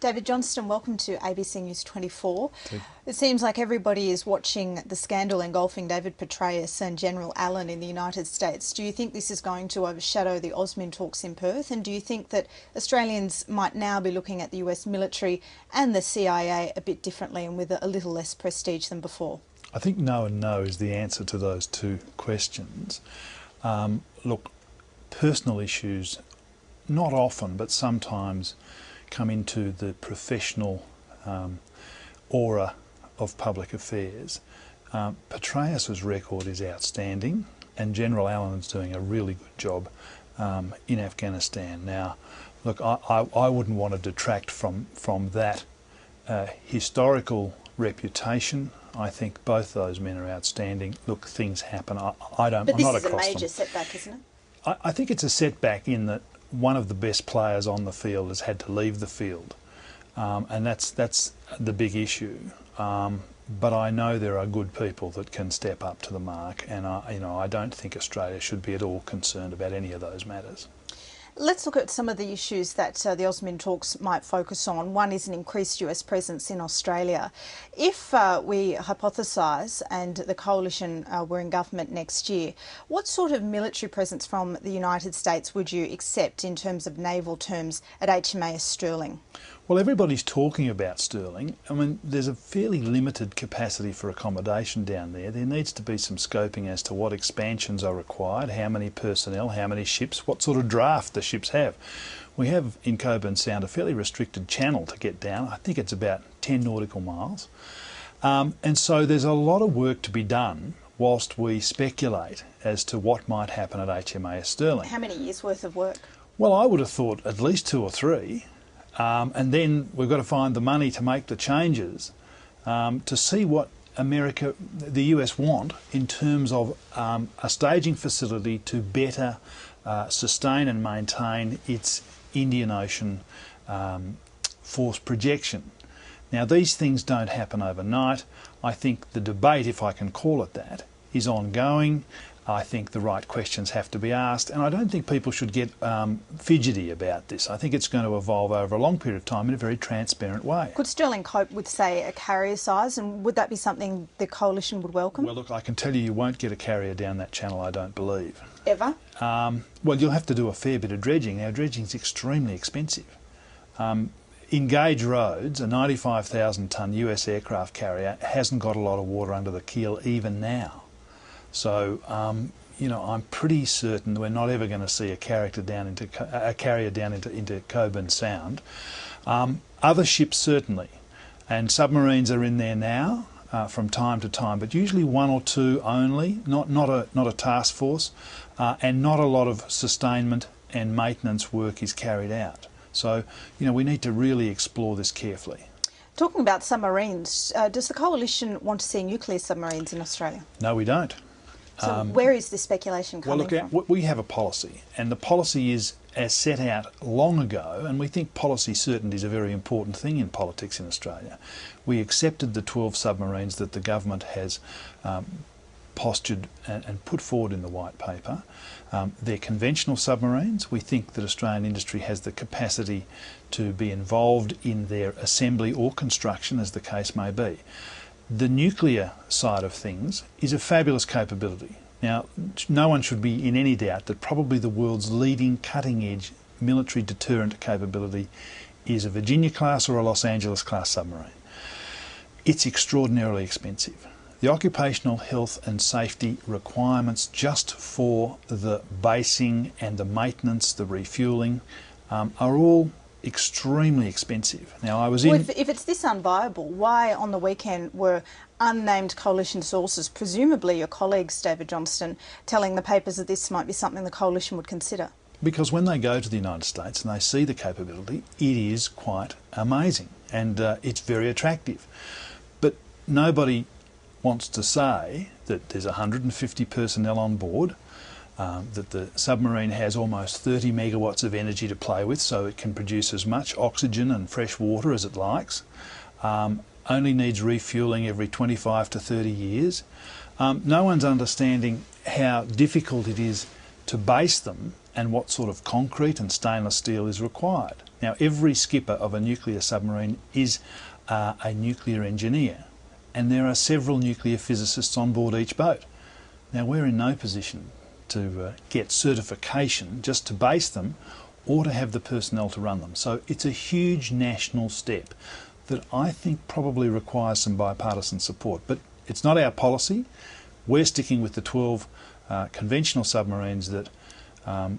David Johnston, welcome to ABC News 24. It seems like everybody is watching the scandal engulfing David Petraeus and General Allen in the United States. Do you think this is going to overshadow the AUSMIN talks in Perth? And do you think that Australians might now be looking at the US military and the CIA a bit differently and with a little less prestige than before? I think no and no is the answer to those two questions. Look, personal issues, not often, but sometimes come into the professional aura of public affairs. Petraeus's record is outstanding, and General Allen is doing a really good job in Afghanistan. Now, look, I wouldn't want to detract from that historical reputation. I think both those men are outstanding. Look, things happen. I'm not across them. But this is a major setback, isn't it? I think it's a setback in that one of the best players on the field has had to leave the field, and that's the big issue. But I know there are good people that can step up to the mark, and I don't think Australia should be at all concerned about any of those matters. Let's look at some of the issues that the AUSMIN talks might focus on. One is an increased US presence in Australia. If we hypothesise and the coalition were in government next year, what sort of military presence from the United States would you accept in terms of naval terms at HMAS Stirling? Well, everybody's talking about Stirling. I mean, there's a fairly limited capacity for accommodation down there. There needs to be some scoping as to what expansions are required, how many personnel, how many ships, what sort of draft the ships have. We have in Coburn Sound a fairly restricted channel to get down. I think it's about 10 nautical miles. And so there's a lot of work to be done whilst we speculate as to what might happen at HMAS Stirling. How many years' worth of work? Well, I would have thought at least 2 or 3. And then we've got to find the money to make the changes to see what the US want in terms of a staging facility to better sustain and maintain its Indian Ocean force projection. Now, these things don't happen overnight. I think the debate, if I can call it that, is ongoing. I think the right questions have to be asked, and I don't think people should get fidgety about this. I think it's going to evolve over a long period of time in a very transparent way. Could Stirling cope with, say, a carrier size, and would that be something the coalition would welcome? Well, look, I can tell you won't get a carrier down that channel, I don't believe. Ever? Well, you'll have to do a fair bit of dredging. Now, dredging is extremely expensive. In Gauge Roads, a 95,000-tonne US aircraft carrier hasn't got a lot of water under the keel even now. So, I'm pretty certain we're not ever going to see a carrier down into Coburn Sound. Other ships certainly, and submarines are in there now from time to time, but usually 1 or 2 only, not a task force, and not a lot of sustainment and maintenance work is carried out. So, we need to really explore this carefully. Talking about submarines, does the coalition want to see nuclear submarines in Australia? No, we don't. So where is this speculation coming from? Well, look, we have a policy, and the policy is as set out long ago, and we think policy certainty is a very important thing in politics in Australia. We accepted the 12 submarines that the government has postured and put forward in the white paper. They're conventional submarines. We think that Australian industry has the capacity to be involved in their assembly or construction, as the case may be. The nuclear side of things is a fabulous capability. Now, no one should be in any doubt that probably the world's leading cutting-edge military deterrent capability is a Virginia-class or a Los Angeles-class submarine. It's extraordinarily expensive. The occupational health and safety requirements just for the basing and the maintenance, the refuelling, are all extremely expensive. Now, I was if it's this unviable, why on the weekend were unnamed coalition sources, presumably your colleagues, David Johnston, telling the papers that this might be something the coalition would consider? Because when they go to the United States and they see the capability, it is quite amazing, and it's very attractive. But nobody wants to say that there's 150 personnel on board, that the submarine has almost 30 megawatts of energy to play with, so it can produce as much oxygen and fresh water as it likes, only needs refuelling every 25 to 30 years. No one's understanding how difficult it is to base them and what sort of concrete and stainless steel is required. Now, every skipper of a nuclear submarine is a nuclear engineer, and there are several nuclear physicists on board each boat. Now, we're in no position to get certification just to base them or to have the personnel to run them. So it's a huge national step that I think probably requires some bipartisan support. But it's not our policy. We're sticking with the 12 conventional submarines that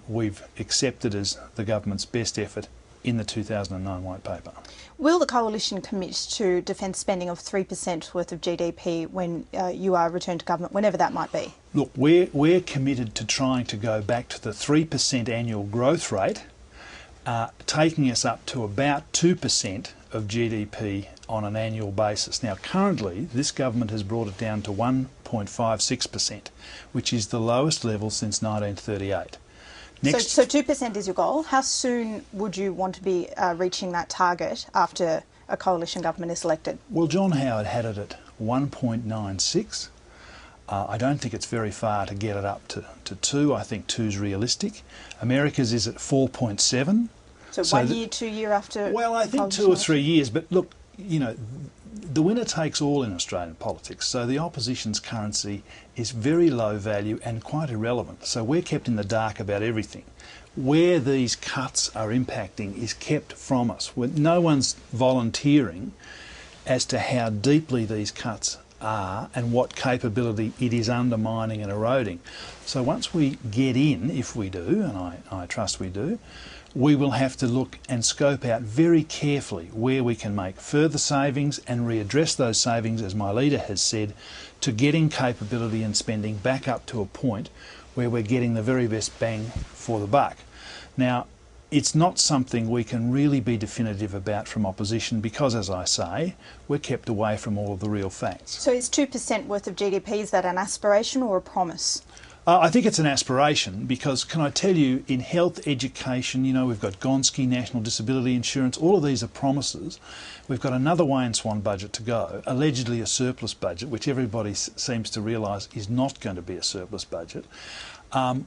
we've accepted as the government's best effort in the 2009 White Paper. Will the Coalition commit to defence spending of 3% worth of GDP when you are returned to government, whenever that might be? Look, we're committed to trying to go back to the 3% annual growth rate, taking us up to about 2% of GDP on an annual basis. Now, currently, this government has brought it down to 1.56%, which is the lowest level since 1938. So 2% is your goal. How soon would you want to be reaching that target after a coalition government is elected? Well, John Howard had it at 1.96. I don't think it's very far to get it up to 2. I think 2 is realistic. America's is at 4.7. So 1 year, 2 year after? Well, I think 2 or 3 years. But look, you know, the winner takes all in Australian politics. So the opposition's currency is very low value and quite irrelevant. So we're kept in the dark about everything. Where these cuts are impacting is kept from us. No one's volunteering as to how deeply these cuts are and what capability it is undermining and eroding. So once we get in, if we do, and I trust we do, we will have to look and scope out very carefully where we can make further savings and readdress those savings, as my leader has said, to getting capability and spending back up to a point where we're getting the very best bang for the buck. Now, it's not something we can really be definitive about from opposition because, as I say, we're kept away from all of the real facts. So is 2% worth of GDP, is that an aspiration or a promise? I think it's an aspiration because, can I tell you, in health, education, you know, we've got Gonski, National Disability Insurance, all of these are promises. We've got another Wayne Swan budget to go, allegedly a surplus budget, which everybody seems to realise is not going to be a surplus budget.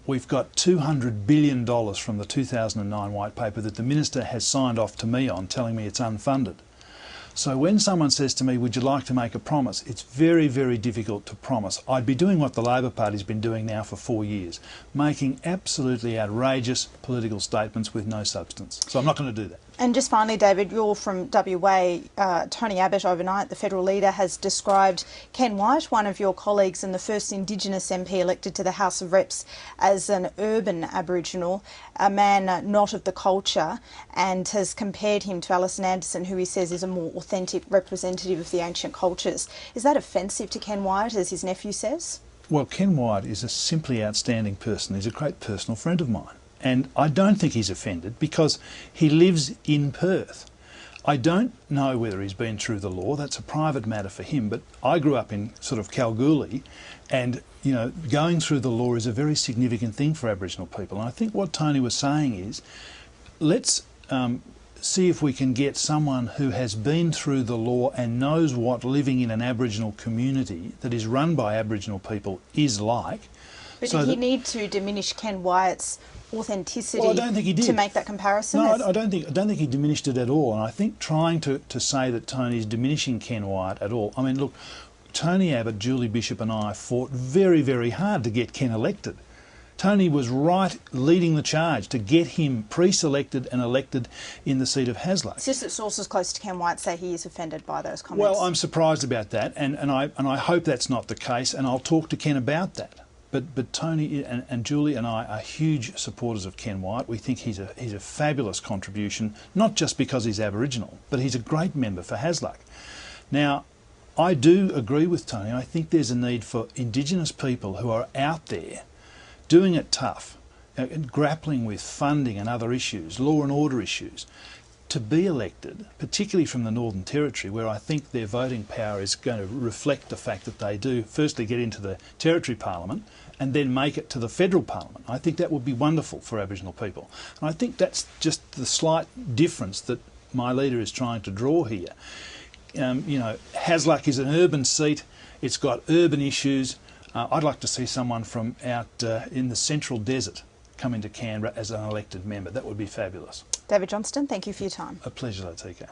We've got $200 billion from the 2009 White Paper that the Minister has signed off to me on, telling me it's unfunded. So when someone says to me, would you like to make a promise, it's very, very difficult to promise. I'd be doing what the Labor Party's been doing now for 4 years, making absolutely outrageous political statements with no substance. So I'm not going to do that. And just finally, David, you're from WA. Tony Abbott overnight, the federal leader, has described Ken White, one of your colleagues and the first Indigenous MP elected to the House of Reps, as an urban Aboriginal, a man not of the culture, and has compared him to Alison Anderson, who he says is a more authentic representative of the ancient cultures. Is that offensive to Ken White, as his nephew says? Well, Ken White is a simply outstanding person. He's a great personal friend of mine. And I don't think he's offended because he lives in Perth. I don't know whether he's been through the law. That's a private matter for him. But I grew up in sort of Kalgoorlie, and, you know, going through the law is a very significant thing for Aboriginal people. And I think what Tony was saying is, let's see if we can get someone who has been through the law and knows what living in an Aboriginal community that is run by Aboriginal people is like. But did he need to diminish Ken Wyatt's authenticity well, I don't think he did. To make that comparison? No, I don't think he diminished it at all. And I think trying to say that Tony's diminishing Ken Wyatt at all, I mean, look, Tony Abbott, Julie Bishop and I fought very, very hard to get Ken elected. Tony was right leading the charge to get him pre-selected and elected in the seat of Hasluck. It's just that sources close to Ken Wyatt say he is offended by those comments. Well, I'm surprised about that, and I hope that's not the case, and I'll talk to Ken about that. But Tony and Julie and I are huge supporters of Ken Wyatt. We think he's a fabulous contribution, not just because he's Aboriginal, but he's a great member for Hasluck. Now, I do agree with Tony. I think there's a need for Indigenous people who are out there doing it tough, grappling with funding and other issues, law and order issues, to be elected, particularly from the Northern Territory, where I think their voting power is going to reflect the fact that they do firstly get into the Territory Parliament and then make it to the Federal Parliament. I think that would be wonderful for Aboriginal people. And I think that's just the slight difference that my leader is trying to draw here. You know, Hasluck is an urban seat, it's got urban issues. I'd like to see someone from out in the central desert come into Canberra as an elected member. That would be fabulous. David Johnston, thank you for your time. A pleasure, Latika.